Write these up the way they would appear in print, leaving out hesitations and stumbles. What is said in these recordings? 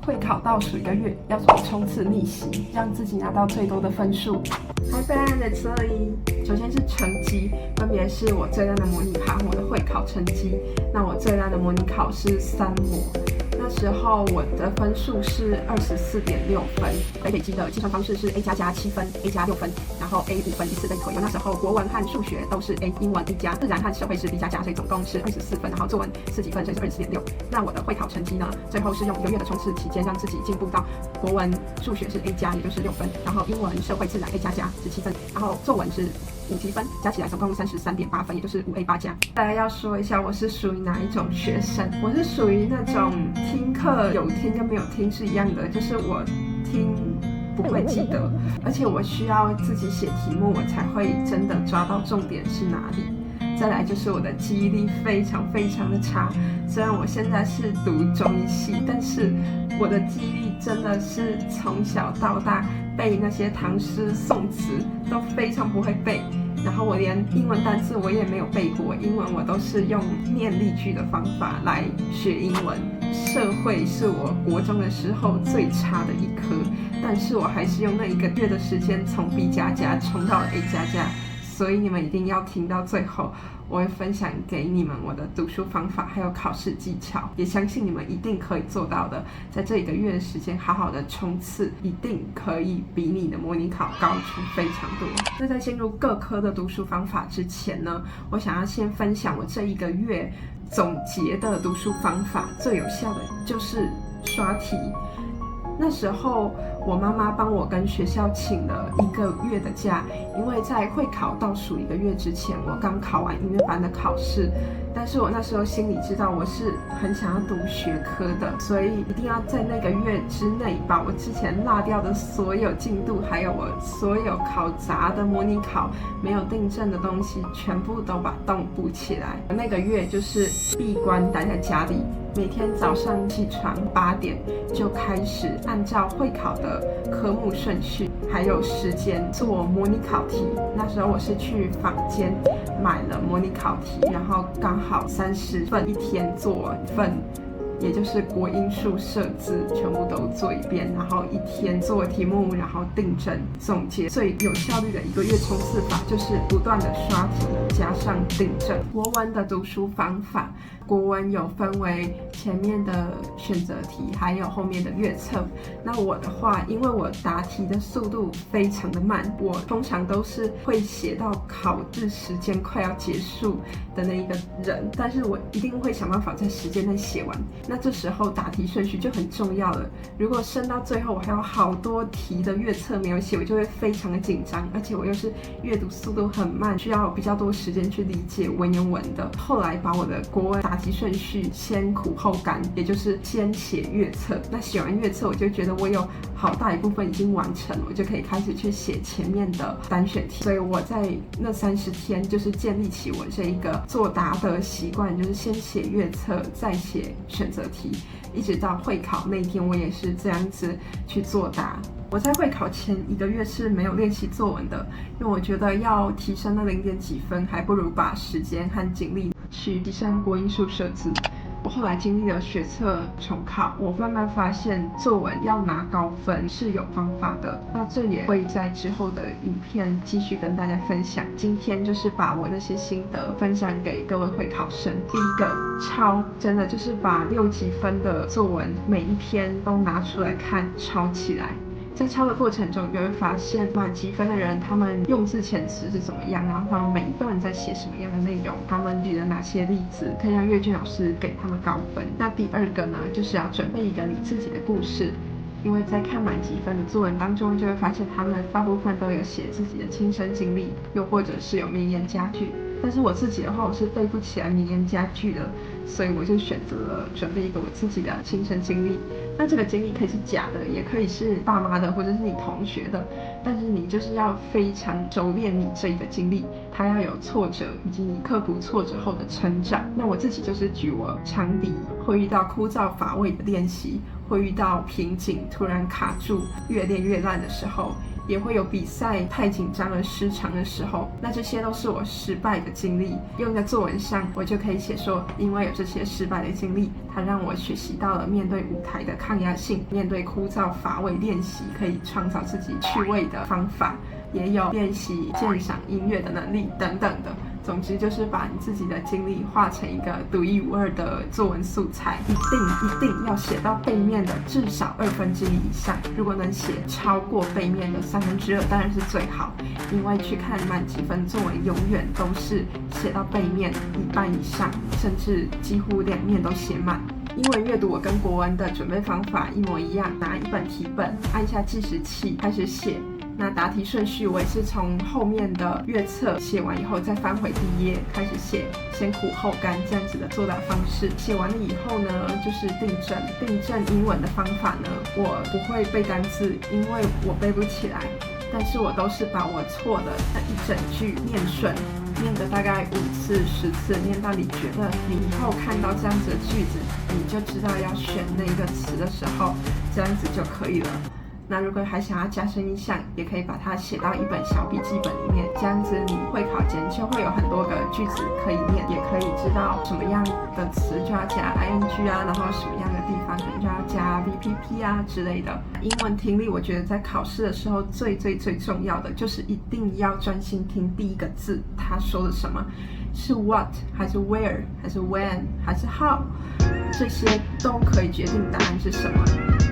会考倒数1个月，要怎么冲刺逆袭，让自己拿到最多的分数？Hi friends， 首先是成绩，分别是我最烂的模拟考和我的会考成绩。那我最烂的模拟考是3模，那时候我的分数是24.6分，北基的计算方式是 A 加7分 ，A 加6分，然后 A 5分，以此类推。那时候国文和数学都是 A， 英文 A 加，自然和社会是 B 加，所以总共是24分，然后作文4几分，所以是24.6。那我的会考成绩呢，最后是用1个月的冲刺期间，让自己进步到国文、数学是 A 加，也就是6分，然后英文、社会、自然 A 加17分，然后作文是5积分，加起来总共33.8分，也就是5A 8加。大家要说一下，我是属于哪一种学生？我是属于那种听课有听跟没有听是一样的，就是我听不会记得，而且我需要自己写题目，我才会真的抓到重点是哪里。再来就是我的记忆力非常的差，虽然我现在是读中医系，但是我的记忆力真的是从小到大背那些唐诗宋词都非常不会背，然后我连英文单词我也没有背过，英文我都是用念例句的方法来学英文。社会是我国中的时候最差的一科，但是我还是用那1个月的时间从 B 加加冲到了 A 加加。所以你们一定要听到最后，我会分享给你们我的读书方法还有考试技巧，也相信你们一定可以做到的。在这1个月的时间好好的冲刺，一定可以比你的模拟考高出非常多。那在进入各科的读书方法之前呢，我想要先分享我这1个月总结的读书方法，最有效的就是刷题。那时候我妈妈帮我跟学校请了1个月的假，因为在会考倒数1个月之前，我刚考完音乐班的考试，但是我那时候心里知道我是很想要读学科的，所以一定要在那个月之内把我之前落掉的所有进度，还有我所有考砸的模拟考没有订正的东西，全部都把洞补起来。那个月就是闭关待在家里，每天早上起床8点就开始按照会考的科目顺序还有时间做模拟考题。那时候我是去坊间买了模拟考题，然后刚好30份，一天做1份，也就是国英数社自全部都做1遍，然后1天做题目，然后订正总结。最有效率的1个月冲刺法就是不断的刷题加上订正。国文的读书方法，国文有分为前面的选择题还有后面的阅册。那我的话，因为我答题的速度非常的慢，我通常都是会写到考试时间快要结束的那一个人，但是我一定会想办法在时间内写完。那这时候答题顺序就很重要了，如果升到最后我还有好多题的阅册没有写，我就会非常的紧张，而且我又是阅读速度很慢，需要比较多时间去理解文言文的。后来把我的国文答题顺序先苦后甘，也就是先写阅册。那写完阅册，我就觉得我有好大一部分已经完成了，我就可以开始去写前面的单选题。所以我在那30天就是建立起我这一个作答的习惯，就是先写阅册，再写选择题，一直到会考那一天，我也是这样子去作答。我在会考前1个月是没有练习作文的，因为我觉得要提升那0点几分，还不如把时间和精力去提升国英数社自。我后来经历了学测重考，我慢慢发现作文要拿高分是有方法的。那这也会在之后的影片继续跟大家分享。今天就是把我那些心得分享给各位会考生。第一个，抄，真的就是把6几分的作文每一篇都拿出来看，抄起来。在抄的过程中，你会发现满级分的人他们用字遣词是怎么样，然后他们每一段在写什么样的内容，他们举了哪些例子，可以让阅卷老师给他们高分。那第2个呢，就是要准备一个你自己的故事，因为在看满级分的作文当中，就会发现他们大部分都有写自己的亲身经历，又或者是有名言佳句。但是我自己的话，我是背不起来名言佳句的，所以我就选择了准备一个我自己的亲身经历。那这个经历可以是假的，也可以是爸妈的，或者是你同学的，但是你就是要非常熟练你这一个经历，它要有挫折以及你克服挫折后的成长。那我自己就是举我长笛会遇到枯燥乏味的练习，会遇到瓶颈突然卡住，越练越烂的时候，也会有比赛太紧张而失常的时候。那这些都是我失败的经历，用在作文上，我就可以写说，因为有这些失败的经历，它让我学习到了面对舞台的抗压性，面对枯燥乏味练习可以创造自己趣味的方法，也有练习鉴赏音乐的能力等等的。总之就是把你自己的经历画成一个独一无二的作文素材，一定要写到背面的至少1/2以上。如果能写超过背面的2/3，当然是最好。因为去看满几分作文，永远都是写到背面1半以上，甚至几乎2面都写满。英文阅读我跟国文的准备方法一模一样，拿一本题本，按下计时器开始写。那答题顺序我也是从后面的阅册写完以后再翻回第一页开始写，先苦后甘这样子的作答方式。写完了以后呢，就是订正。订正英文的方法呢，我不会背单字，因为我背不起来，但是我都是把我错的那一整句念顺，念个大概5次10次，念到你觉得你以后看到这样子的句子，你就知道要选那个词的时候，这样子就可以了。那如果还想要加深印象，也可以把它写到一本小笔记本里面，这样子你会考前就会有很多个句子可以念，也可以知道什么样的词就要加 ing 啊，然后什么样的地方可能就要加 VPP 啊之类的。英文听力我觉得在考试的时候最重要的就是一定要专心听第一个字他说的什么，是 what 还是 where 还是 when 还是 how， 这些都可以决定答案是什么。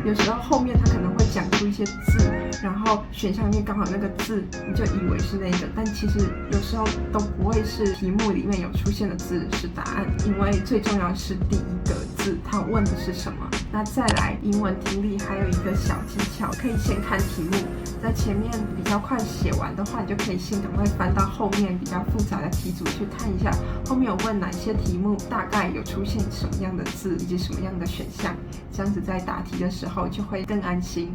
有时候后面他可能会讲出一些字，然后选项里面刚好那个字你就以为是那个，但其实有时候都不会是题目里面有出现的字是答案，因为最重要的是第一个字他问的是什么。那再来英文听力还有一个小技巧，可以先看题目，在前面比较快写完的话，你就可以先赶快翻到后面比较复杂的题组去看一下后面有问哪些题目，大概有出现什么样的字以及什么样的选项，这样子在答题的时候就会更安心。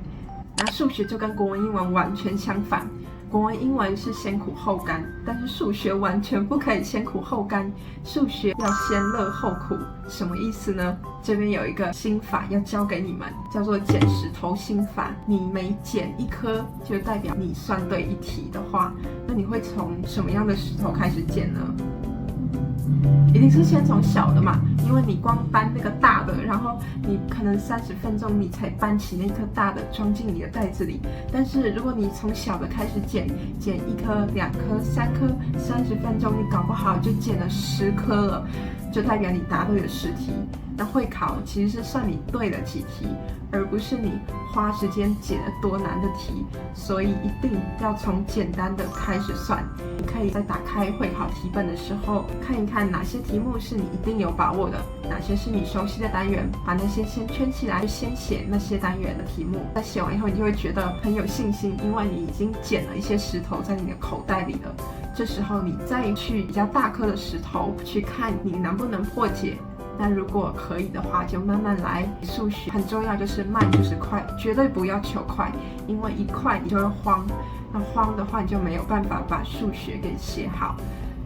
那数学就跟国文英文完全相反，国文英文是先苦后甘，但是数学完全不可以先苦后甘，数学要先乐后苦。什么意思呢？这边有一个心法要教给你们，叫做捡石头心法。你每捡一颗就代表你算对一题的话，那你会从什么样的石头开始捡呢？一定是先从小的嘛，因为你光搬那个大的，然后你可能30分钟你才搬起那颗大的装进你的袋子里。但是如果你从小的开始捡1颗、2颗、3颗，30分钟你搞不好就捡了10颗了，就代表你答对了10题。那会考其实是算你对了几题，而不是你花时间解了多难的题，所以一定要从简单的开始算。你可以在打开会考题本的时候看一看哪些题目是你一定有把握的，哪些是你熟悉的单元，把那些先圈起来，先写那些单元的题目。在写完以后你就会觉得很有信心，因为你已经捡了一些石头在你的口袋里了。这时候你再去比较大颗的石头去看你能不能破解。那如果可以的话，就慢慢来。数学很重要，就是慢就是快，绝对不要求快，因为一快你就会慌，那慌的话你就没有办法把数学给写好。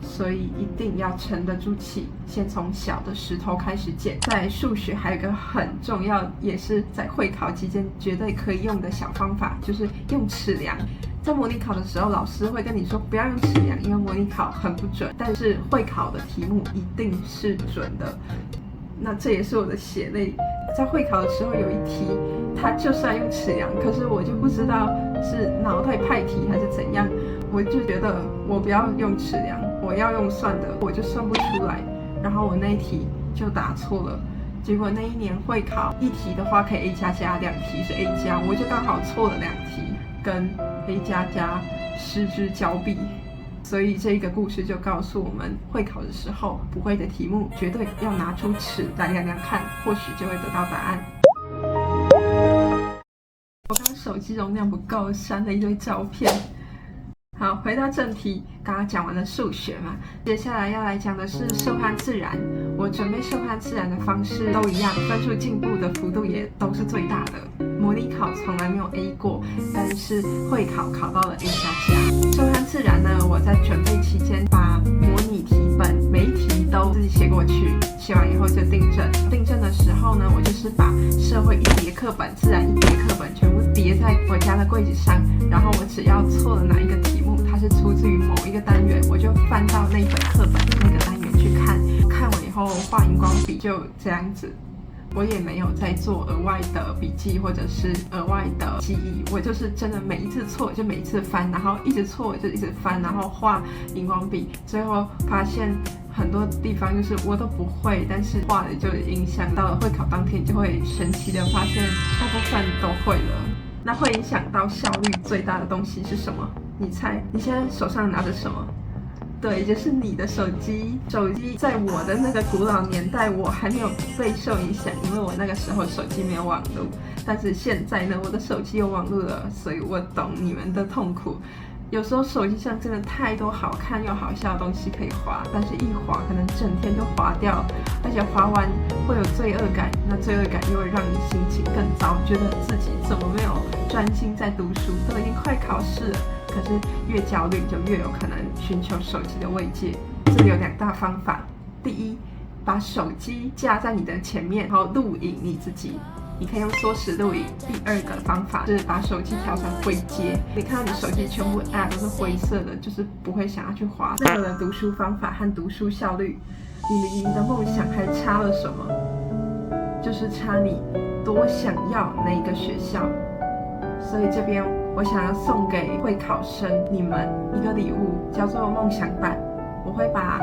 所以一定要沉得住气，先从小的石头开始捡。在数学还有一个很重要，也是在会考期间绝对可以用的小方法，就是用尺量。在模拟考的时候，老师会跟你说不要用尺量，因为模拟考很不准，但是会考的题目一定是准的。那这也是我的血泪。在会考的时候有一题，它就是要用尺量，可是我就不知道是脑袋派题还是怎样，我就觉得我不要用尺量，我要用算的，我就算不出来，然后我那一题就答错了。结果那一年会考一题的话可以 A++， 2题是 A+， 我就刚好错了2题，跟 A++ 失之交臂。所以这个故事就告诉我们，会考的时候不会的题目绝对要拿出尺来量量看，或许就会得到答案。我刚刚手机容量不够，删了一堆照片。好，回到正题，刚刚讲完了数学嘛，接下来要来讲的是社会和自然。我准备社会和自然的方式都一样，分数进步的幅度也都是最大的。模拟考从来没有 A 过，但是会考考到了 A++。社会和自然呢，我在准备期间把模拟拟题本，每一题都自己写过去，写完以后就订正。订正的时候呢，我就是把社会一叠课本、自然一叠课本全部叠在我家的柜子上，然后我只要错了哪一个题目，它是出自于某一个单元，我就翻到那本课本那个单元去看，看完以后画荧光笔，就这样子。我也没有在做额外的笔记或者是额外的记忆，我就是真的每一次错就每一次翻，然后一直错就一直翻，然后画荧光笔，最后发现很多地方就是我都不会，但是画的就影响到了会考当天，就会神奇的发现大部分都会了。那会影响到效率最大的东西是什么？你猜？你现在手上拿着什么？对，就是你的手机。手机在我的那个古老年代，我还没有备受影响，因为我那个时候手机没有网络。但是现在呢，我的手机有网络了，所以我懂你们的痛苦。有时候手机上真的太多好看又好笑的东西可以滑，但是一滑可能整天就滑掉，而且滑完会有罪恶感，那罪恶感又会让你心情更糟，觉得自己怎么没有专心在读书，都已经快考试了。可是越焦虑就越有可能寻求手机的慰藉。这里有2大方法。第一，把手机架在你的前面，然后录影你自己。你可以用缩时录影。第2个方法是把手机调成灰阶，你看到你手机全部 App 都是灰色的，就是不会想要去滑任何的读书方法和读书效率。你离你的梦想还差了什么？就是差你多想要那个学校。所以这边我想要送给会考生你们一个礼物，叫做梦想板。我会把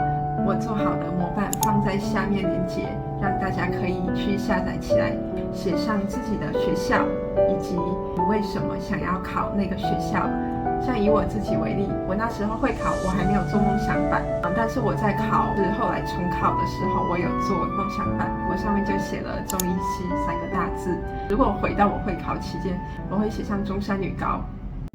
我做好的模板放在下面连结，让大家可以去下载起来，写上自己的学校以及你为什么想要考那个学校。像以我自己为例，我那时候会考，我还没有做梦想板，但是我在考试后来重考的时候，我有做梦想板，我上面就写了中医系3个大字。如果回到我会考期间，我会写上中山女高。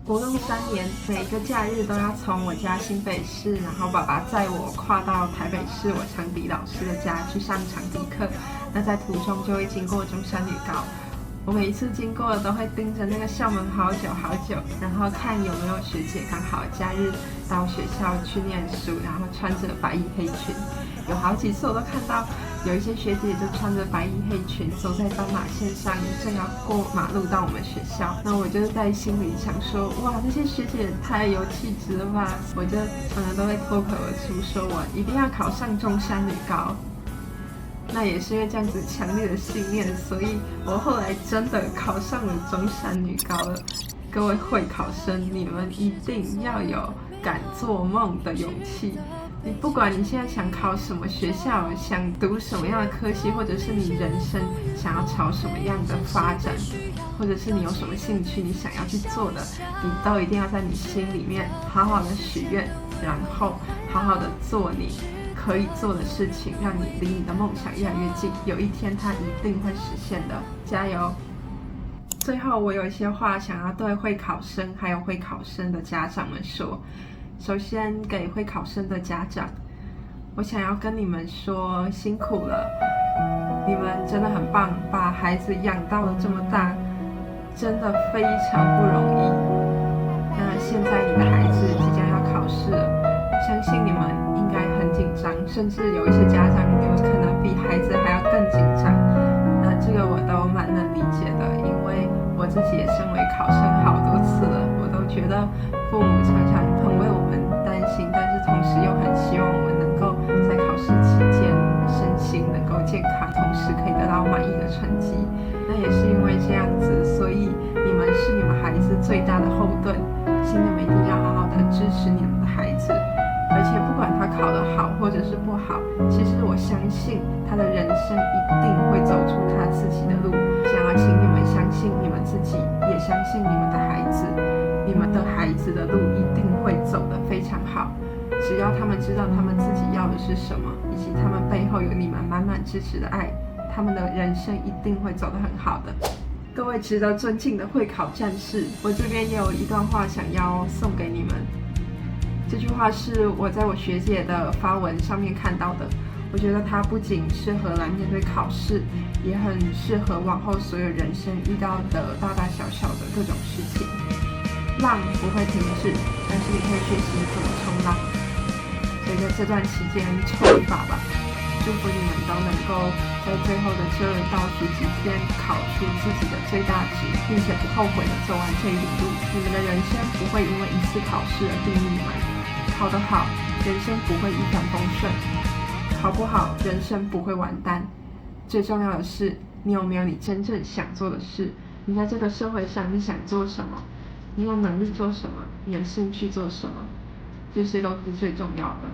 国中3年，每个假日都要从我家新北市，然后爸爸载我跨到台北市我长笛老师的家去上长笛课。那在途中就会经过中山女高。我每一次经过都会盯着那个校门好久好久，然后看有没有学姐刚好假日到学校去念书，然后穿着白衣黑裙。有好几次我都看到有一些学姐就穿着白衣黑裙走在斑马线上，正要过马路到我们学校。那我就在心里想说，哇，这些学姐太有气质了吧！我就常常都会脱口而出说，我一定要考上中山女高。那也是因为这样子强烈的信念，所以我后来真的考上了中山女高了。各位会考生，你们一定要有敢做梦的勇气。你不管你现在想考什么学校，想读什么样的科系，或者是你人生想要朝什么样的发展，或者是你有什么兴趣你想要去做的，你都一定要在你心里面好好的许愿，然后好好的做你可以做的事情，让你离你的梦想越来越近，有一天它一定会实现的，加油！最后，我有一些话想要对会考生还有会考生的家长们说。首先，给会考生的家长，我想要跟你们说，辛苦了，你们真的很棒，把孩子养到了这么大，真的非常不容易。那现在你的孩子即将要考试了，相信你们应该很紧张，甚至有一些家长有可能比孩子还要更紧张。那这个我都蛮能理解的，因为我自己也身为考生好多次了，我都觉得父母常常很为我们担心，但是同时又很希望我们能够在考试期间身心能够健康，同时可以得到满意的成绩。那也是因为这样子，所以你们是你们孩子最大的后盾，请你们一定要好好的支持你们的孩子。而且不管他考得好或者是不好，其实我相信他的人生一定会走出他自己的路。想要请你们相信你们自己，也相信你们的孩子，你们的孩子的路一定会走得非常好。只要他们知道他们自己要的是什么，以及他们背后有你们满满支持的爱，他们的人生一定会走得很好的。各位值得尊敬的会考战士，我这边也有一段话想要送给你们。这句话是我在我学姐的发文上面看到的，我觉得它不仅适合来面对考试，也很适合往后所有人生遇到的大大小小的各种事情。浪不会停止，但是你可以学习怎么冲浪。有一个这段期间抽法吧。祝福你们都能够在最后的这倒数几天考出自己的最大值，并且不后悔的走完这一里路。你们的人生不会因为一次考试而定义完，考得好，人生不会一帆风顺；考不好，人生不会完蛋。最重要的是，你有没有你真正想做的事？你在这个社会上你想做什么？你有能力做什么？你有兴趣做什么？这些都是最重要的。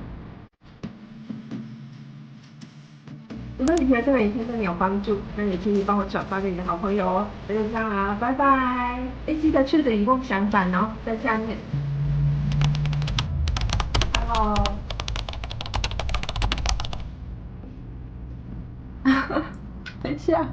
如果你觉得这个影片对你有帮助，那也请你帮我转发给你的好朋友哦。那就这样啦，拜拜！记得去领梦想版哦，在下面。Hello。等一下。